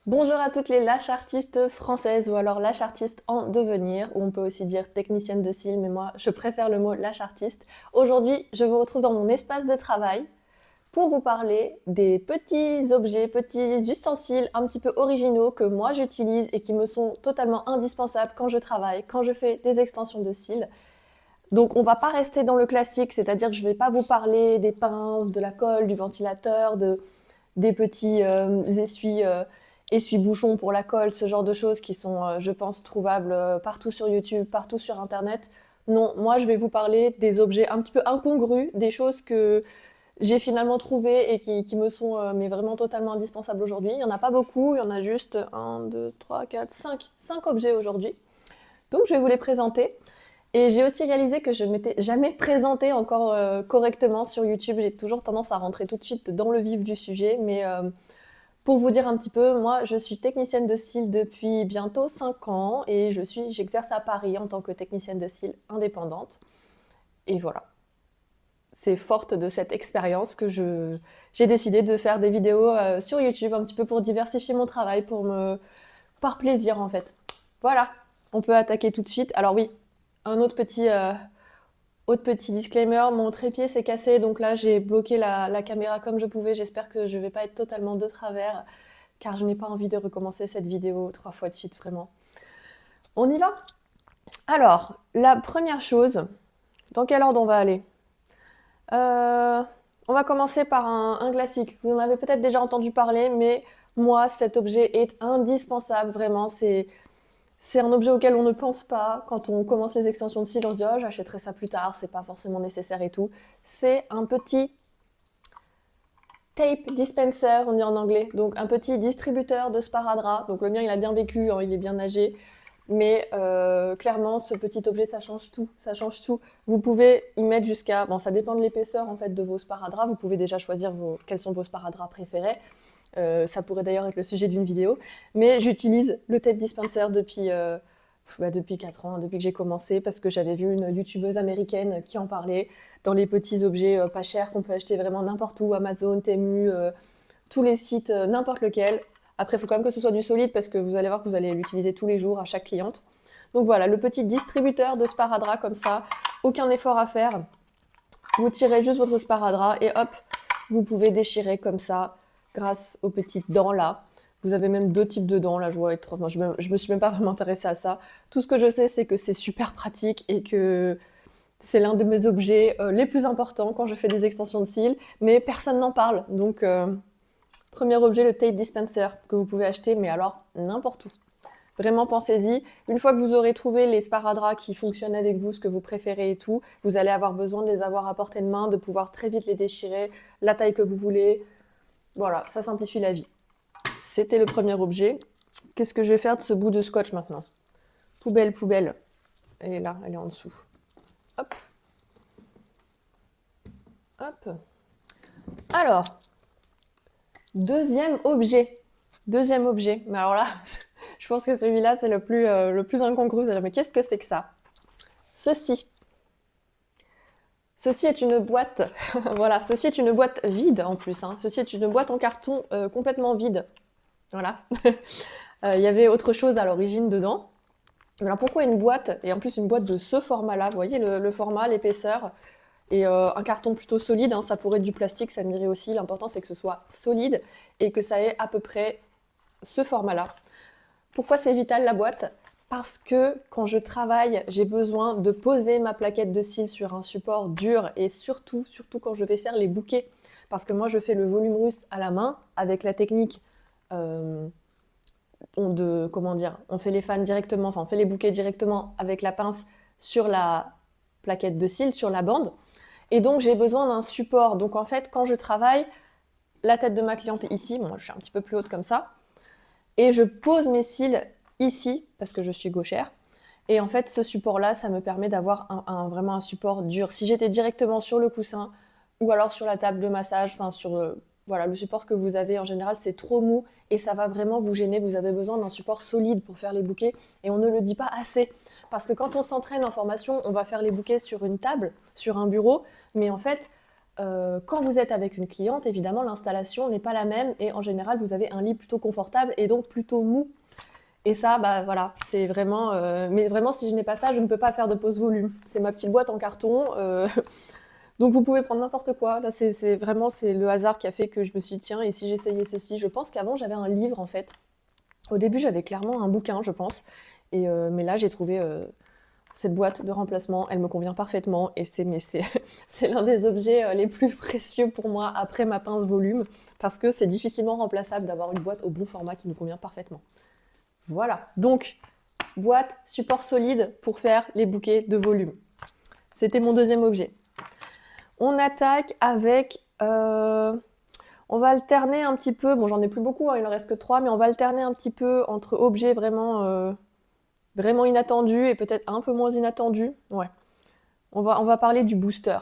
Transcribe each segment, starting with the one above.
Bonjour à toutes les lash artistes françaises ou alors lash artistes en devenir, ou on peut aussi dire technicienne de cils, mais moi je préfère le mot lash artiste. Aujourd'hui, je vous retrouve dans mon espace de travail pour vous parler des petits objets, petits ustensiles un petit peu originaux que moi j'utilise et qui me sont totalement indispensables quand je travaille, quand je fais des extensions de cils. Donc on va pas rester dans le classique, c'est-à-dire que je vais pas vous parler des pinces, de la colle, du ventilateur, des petits essuie-bouchons pour la colle, ce genre de choses qui sont, je pense, trouvables partout sur YouTube, partout sur Internet. Non, moi, je vais vous parler des objets un petit peu incongrus, des choses que j'ai finalement trouvées et qui me sont mais vraiment totalement indispensables aujourd'hui. Il n'y en a pas beaucoup, il y en a juste 1, 2, 3, 4, 5. 5 objets aujourd'hui. Donc, je vais vous les présenter. Et j'ai aussi réalisé que je ne m'étais jamais présentée encore correctement sur YouTube. J'ai toujours tendance à rentrer tout de suite dans le vif du sujet, mais pour vous dire un petit peu, moi, je suis technicienne de cils depuis bientôt 5 ans et j'exerce à Paris en tant que technicienne de cils indépendante. Et voilà, c'est forte de cette expérience que j'ai décidé de faire des vidéos sur YouTube un petit peu pour diversifier mon travail, par plaisir en fait. Voilà, on peut attaquer tout de suite. Alors oui, un autre petit disclaimer, mon trépied s'est cassé, donc là j'ai bloqué la caméra comme je pouvais. J'espère que je vais pas être totalement de travers, car je n'ai pas envie de recommencer cette vidéo 3 fois de suite, vraiment. On y va? Alors, la première chose, dans quel ordre on va aller? On va commencer par un classique. Vous en avez peut-être déjà entendu parler, mais moi, cet objet est indispensable, vraiment. C'est un objet auquel on ne pense pas quand on commence les extensions de cils. On se dit oh, j'achèterai ça plus tard, c'est pas forcément nécessaire et tout. C'est un petit tape dispenser, on dit en anglais, donc un petit distributeur de sparadrap. Donc le mien il a bien vécu, hein, il est bien âgé, mais clairement ce petit objet ça change tout, ça change tout. Vous pouvez y mettre jusqu'à, bon ça dépend de l'épaisseur en fait de vos sparadraps. Vous pouvez déjà choisir quels sont vos sparadraps préférés. Ça pourrait d'ailleurs être le sujet d'une vidéo, mais j'utilise le tape dispenser depuis 4 ans, depuis que j'ai commencé, parce que j'avais vu une youtubeuse américaine qui en parlait dans les petits objets pas chers qu'on peut acheter vraiment n'importe où, Amazon, Temu, tous les sites, n'importe lequel. Après, il faut quand même que ce soit du solide parce que vous allez voir que vous allez l'utiliser tous les jours à chaque cliente. Donc voilà, le petit distributeur de sparadrap comme ça, aucun effort à faire. Vous tirez juste votre sparadrap et hop, vous pouvez déchirer comme ça grâce aux petites dents là. Vous avez même 2 types de dents là, je vois. Moi, je me suis même pas vraiment intéressée à ça. Tout ce que je sais, c'est que c'est super pratique et que c'est l'un de mes objets les plus importants quand je fais des extensions de cils, mais personne n'en parle. Donc, premier objet, le tape dispenser que vous pouvez acheter, mais alors n'importe où. Vraiment, pensez-y. Une fois que vous aurez trouvé les sparadraps qui fonctionnent avec vous, ce que vous préférez et tout, vous allez avoir besoin de les avoir à portée de main, de pouvoir très vite les déchirer, la taille que vous voulez. Voilà, ça simplifie la vie. C'était le premier objet. Qu'est-ce que je vais faire de ce bout de scotch maintenant? Poubelle, poubelle. Elle est là, elle est en dessous. Hop. Hop. Alors, deuxième objet. Deuxième objet. Mais alors là, je pense que celui-là, c'est le plus incongru. Mais qu'est-ce que c'est que ça? Ceci. Ceci est une boîte. Voilà, ceci est une boîte vide en plus. Hein. Ceci est une boîte en carton complètement vide. Voilà. Il y avait autre chose à l'origine dedans. Alors pourquoi une boîte? Et en plus une boîte de ce format-là. Vous voyez le format, l'épaisseur. Et un carton plutôt solide, hein, ça pourrait être du plastique, ça m'irait aussi. L'important c'est que ce soit solide et que ça ait à peu près ce format-là. Pourquoi c'est vital la boîte? Parce que quand je travaille, j'ai besoin de poser ma plaquette de cils sur un support dur et surtout quand je vais faire les bouquets. Parce que moi je fais le volume russe à la main avec la technique on fait les fans directement, enfin on fait les bouquets directement avec la pince sur la plaquette de cils, sur la bande. Et donc j'ai besoin d'un support. Donc en fait, quand je travaille, la tête de ma cliente est ici, moi je suis un petit peu plus haute comme ça, et je pose mes cils ici, parce que je suis gauchère. Et en fait, ce support-là, ça me permet d'avoir vraiment un support dur. Si j'étais directement sur le coussin, ou alors sur la table de massage, enfin sur voilà, le support que vous avez, en général, c'est trop mou, et ça va vraiment vous gêner. Vous avez besoin d'un support solide pour faire les bouquets, et on ne le dit pas assez. Parce que quand on s'entraîne en formation, on va faire les bouquets sur une table, sur un bureau, mais en fait, quand vous êtes avec une cliente, évidemment, l'installation n'est pas la même et en général, vous avez un lit plutôt confortable et donc plutôt mou. Et ça, bah voilà, c'est vraiment. Mais vraiment, si je n'ai pas ça, je ne peux pas faire de pause volume. C'est ma petite boîte en carton. Donc vous pouvez prendre n'importe quoi. Là, c'est vraiment c'est le hasard qui a fait que je me suis dit, tiens, et si j'essayais ceci? Je pense qu'avant, j'avais un livre en fait. Au début, j'avais clairement un bouquin, je pense. Mais là, j'ai trouvé cette boîte de remplacement. Elle me convient parfaitement. Et c'est l'un des objets les plus précieux pour moi après ma pince volume. Parce que c'est difficilement remplaçable d'avoir une boîte au bon format qui nous convient parfaitement. Voilà. Donc, boîte, support solide pour faire les bouquets de volume. C'était mon deuxième objet. On attaque avec... on va alterner un petit peu, bon j'en ai plus beaucoup, hein, il en reste que 3, mais on va alterner un petit peu entre objets vraiment, vraiment inattendus et peut-être un peu moins inattendus. Ouais. On va parler du booster.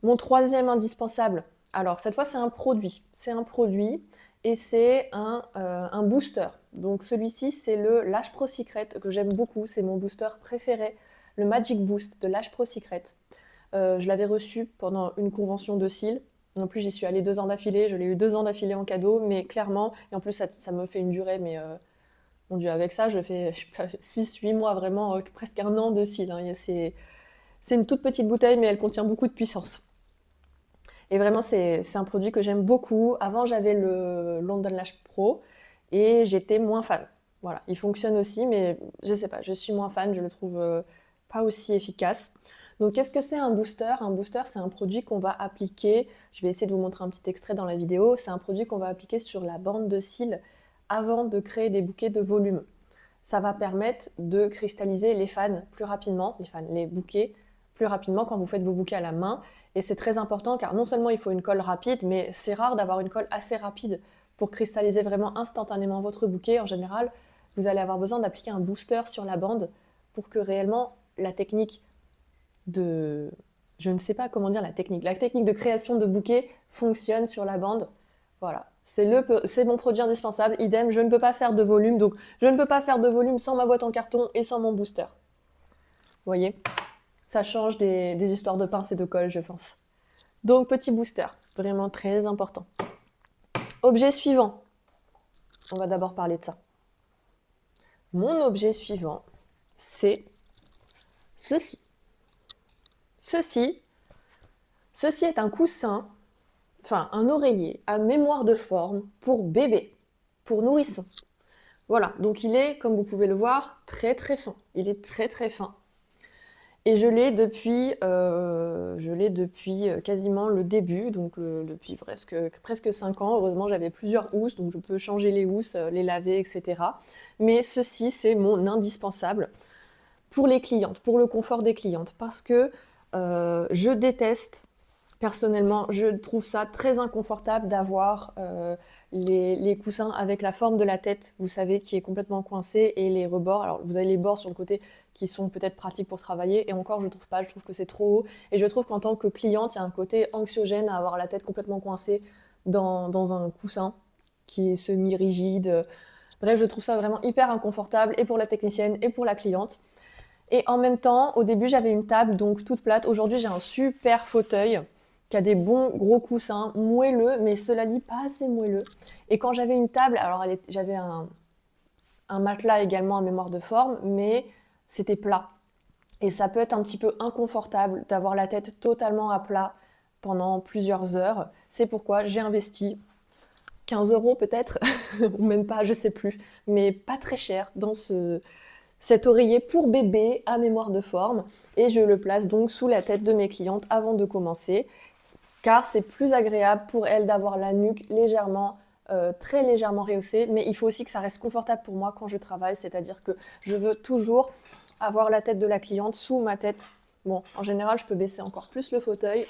Mon troisième indispensable. Alors cette fois c'est un produit. C'est un produit et c'est un booster. Donc celui-ci c'est le Lash Pro Secret que j'aime beaucoup. C'est mon booster préféré, le Magic Boost de Lash Pro Secret. Je l'avais reçu pendant une convention de cils. En plus, j'y suis allée 2 ans d'affilée. Je l'ai eu 2 ans d'affilée en cadeau, mais clairement, et en plus, ça me fait une durée, mais mon Dieu, avec ça, je fais 6-8 mois, vraiment presque un an de cils. Hein. C'est une toute petite bouteille, mais elle contient beaucoup de puissance. Et vraiment, c'est un produit que j'aime beaucoup. Avant, j'avais le London Lash Pro et j'étais moins fan. Voilà, il fonctionne aussi, mais je sais pas, je suis moins fan, je le trouve pas aussi efficace. Donc, qu'est-ce que c'est un booster? Un booster, c'est un produit qu'on va appliquer. Je vais essayer de vous montrer un petit extrait dans la vidéo. C'est un produit qu'on va appliquer sur la bande de cils avant de créer des bouquets de volume. Ça va permettre de cristalliser les fans plus rapidement, les bouquets plus rapidement quand vous faites vos bouquets à la main. Et c'est très important car non seulement il faut une colle rapide, mais c'est rare d'avoir une colle assez rapide pour cristalliser vraiment instantanément votre bouquet. En général, vous allez avoir besoin d'appliquer un booster sur la bande pour que réellement la technique je ne sais pas comment dire la technique de création de bouquets fonctionne sur la bande. Voilà, c'est mon produit indispensable. Idem, je ne peux pas faire de volume, donc je ne peux pas faire de volume sans ma boîte en carton et sans mon booster. Vous voyez, ça change des histoires de pince et de colle, je pense. Donc petit booster, vraiment très important. Objet suivant. On va d'abord parler de ça. Mon objet suivant, c'est ceci. Ceci est un coussin, enfin un oreiller à mémoire de forme pour bébé, pour nourrisson. Voilà, donc il est, comme vous pouvez le voir, très très fin. Il est très très fin. Et je l'ai depuis quasiment le début, donc depuis presque 5 ans. Heureusement, j'avais plusieurs housses, donc je peux changer les housses, les laver, etc. Mais ceci, c'est mon indispensable pour les clientes, pour le confort des clientes, parce que je déteste, personnellement, je trouve ça très inconfortable d'avoir les coussins avec la forme de la tête, vous savez, qui est complètement coincée, et les rebords. Alors, vous avez les bords sur le côté qui sont peut-être pratiques pour travailler, et encore, je trouve pas, je trouve que c'est trop haut. Et je trouve qu'en tant que cliente, il y a un côté anxiogène à avoir la tête complètement coincée dans un coussin qui est semi-rigide. Bref, je trouve ça vraiment hyper inconfortable, et pour la technicienne, et pour la cliente. Et en même temps, au début, j'avais une table donc toute plate. Aujourd'hui, j'ai un super fauteuil qui a des bons gros coussins, moelleux, mais cela dit pas assez moelleux. Et quand j'avais une table, alors j'avais un matelas également à mémoire de forme, mais c'était plat. Et ça peut être un petit peu inconfortable d'avoir la tête totalement à plat pendant plusieurs heures. C'est pourquoi j'ai investi 15 € peut-être, ou même pas, je sais plus, mais pas très cher dans cet oreiller pour bébé à mémoire de forme, et je le place donc sous la tête de mes clientes avant de commencer, car c'est plus agréable pour elles d'avoir la nuque très légèrement rehaussée, mais il faut aussi que ça reste confortable pour moi quand je travaille, c'est-à-dire que je veux toujours avoir la tête de la cliente sous ma tête. Bon, en général, je peux baisser encore plus le fauteuil.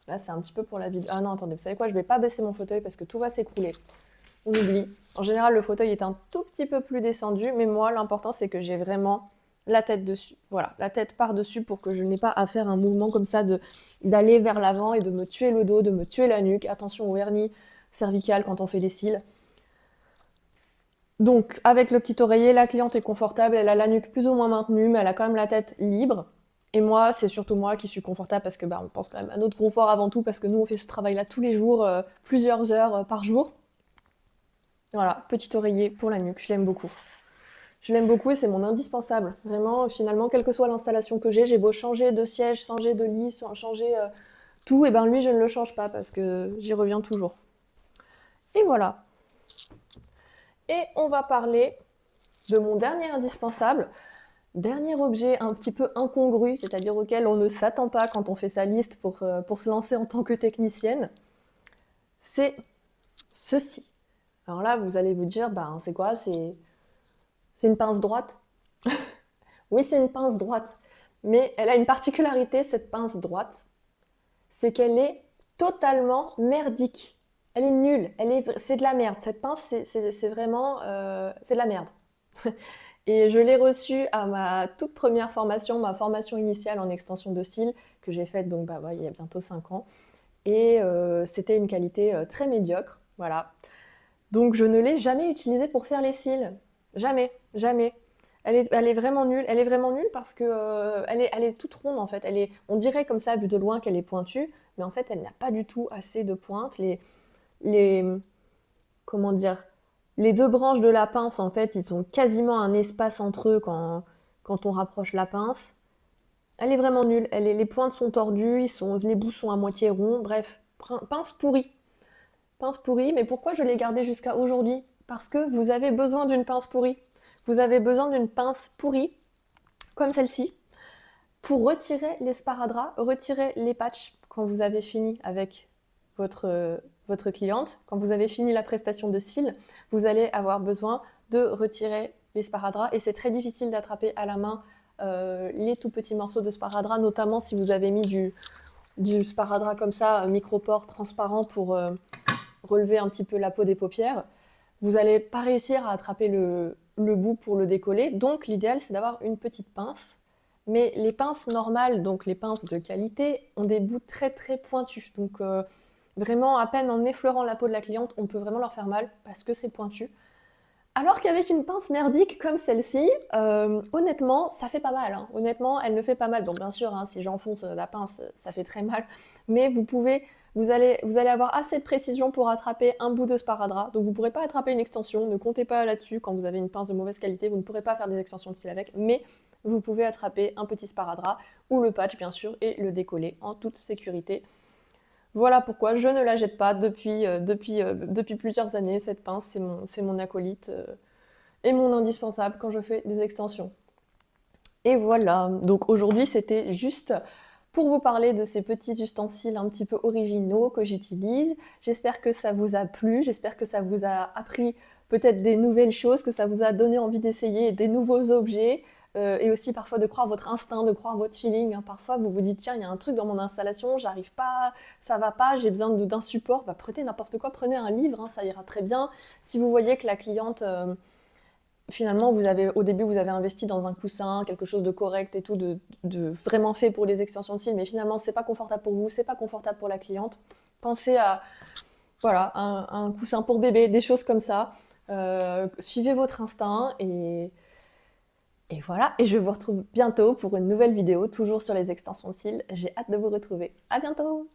Là, c'est un petit peu pour la vidéo. Ah non, attendez, vous savez quoi? Je vais pas baisser mon fauteuil parce que tout va s'écrouler. On oublie. En général, le fauteuil est un tout petit peu plus descendu, mais moi, l'important, c'est que j'ai vraiment la tête dessus. Voilà, la tête par-dessus pour que je n'ai pas à faire un mouvement comme ça d'aller vers l'avant et de me tuer le dos, de me tuer la nuque. Attention au hernie cervical quand on fait les cils. Donc, avec le petit oreiller, la cliente est confortable, elle a la nuque plus ou moins maintenue, mais elle a quand même la tête libre. Et moi, c'est surtout moi qui suis confortable parce que on pense quand même à notre confort avant tout, parce que nous, on fait ce travail-là tous les jours, plusieurs heures par jour. Voilà, petit oreiller pour la nuque, je l'aime beaucoup. Je l'aime beaucoup et c'est mon indispensable. Vraiment, finalement, quelle que soit l'installation que j'ai beau changer de siège, changer de lit, changer tout, et ben lui, je ne le change pas parce que j'y reviens toujours. Et voilà. Et on va parler de mon dernier indispensable. Dernier objet un petit peu incongru, c'est-à-dire auquel on ne s'attend pas quand on fait sa liste pour se lancer en tant que technicienne, c'est ceci. Alors là, vous allez vous dire, c'est quoi? C'est une pince droite? Oui, c'est une pince droite. Mais elle a une particularité, cette pince droite, c'est qu'elle est totalement merdique. Elle est nulle, c'est de la merde. Cette pince, c'est vraiment, c'est de la merde. Et je l'ai reçue à ma toute première formation, ma formation initiale en extension de cils, que j'ai faite donc il y a bientôt 5 ans. Et c'était une qualité très médiocre, voilà. Donc je ne l'ai jamais utilisée pour faire les cils. Jamais, jamais. Elle est vraiment nulle. Elle est vraiment nulle parce que elle est toute ronde en fait. On dirait comme ça, vu de loin, qu'elle est pointue, mais en fait, elle n'a pas du tout assez de pointe. Les, comment dire, les deux branches de la pince, en fait, ils ont quasiment un espace entre eux quand on rapproche la pince. Elle est vraiment nulle. Les pointes sont tordues, les bouts sont à moitié ronds. Bref, pince pourrie. Pince pourrie, mais pourquoi je l'ai gardée jusqu'à aujourd'hui? Parce que vous avez besoin d'une pince pourrie. Vous avez besoin d'une pince pourrie, comme celle-ci, pour retirer les sparadraps, retirer les patchs quand vous avez fini avec votre cliente. Quand vous avez fini la prestation de cils, vous allez avoir besoin de retirer les sparadraps et c'est très difficile d'attraper à la main les tout petits morceaux de sparadrap, notamment si vous avez mis du sparadrap comme ça, micropore transparent pour relever un petit peu la peau des paupières. Vous n'allez pas réussir à attraper le bout pour le décoller. Donc l'idéal, c'est d'avoir une petite pince. Mais les pinces normales, donc les pinces de qualité, ont des bouts très très pointus. Donc vraiment, à peine en effleurant la peau de la cliente, on peut vraiment leur faire mal parce que c'est pointu. Alors qu'avec une pince merdique comme celle-ci, honnêtement, ça fait pas mal. Hein. Honnêtement, elle ne fait pas mal. Bon, bien sûr, hein, si j'enfonce la pince, ça fait très mal. Mais vous allez avoir assez de précision pour attraper un bout de sparadrap. Donc vous ne pourrez pas attraper une extension. Ne comptez pas là-dessus. Quand vous avez une pince de mauvaise qualité, vous ne pourrez pas faire des extensions de cils avec. Mais vous pouvez attraper un petit sparadrap ou le patch, bien sûr, et le décoller en toute sécurité. Voilà pourquoi je ne la jette pas depuis plusieurs années. Cette pince, c'est mon acolyte et mon indispensable quand je fais des extensions. Et voilà, donc aujourd'hui c'était juste pour vous parler de ces petits ustensiles un petit peu originaux que j'utilise. J'espère que ça vous a plu, j'espère que ça vous a appris peut-être des nouvelles choses, que ça vous a donné envie d'essayer des nouveaux objets. Et aussi parfois de croire votre instinct, de croire votre feeling. Hein. Parfois vous vous dites tiens, il y a un truc dans mon installation, j'arrive pas, ça va pas, j'ai besoin d'un support. Prenez n'importe quoi, prenez un livre, hein, ça ira très bien. Si vous voyez que la cliente, finalement au début vous avez investi dans un coussin, quelque chose de correct et tout, de vraiment fait pour les extensions de cils, mais finalement c'est pas confortable pour vous, c'est pas confortable pour la cliente. Pensez à voilà, un coussin pour bébé, des choses comme ça. Suivez votre instinct et voilà, et je vous retrouve bientôt pour une nouvelle vidéo, toujours sur les extensions de cils. J'ai hâte de vous retrouver. À bientôt!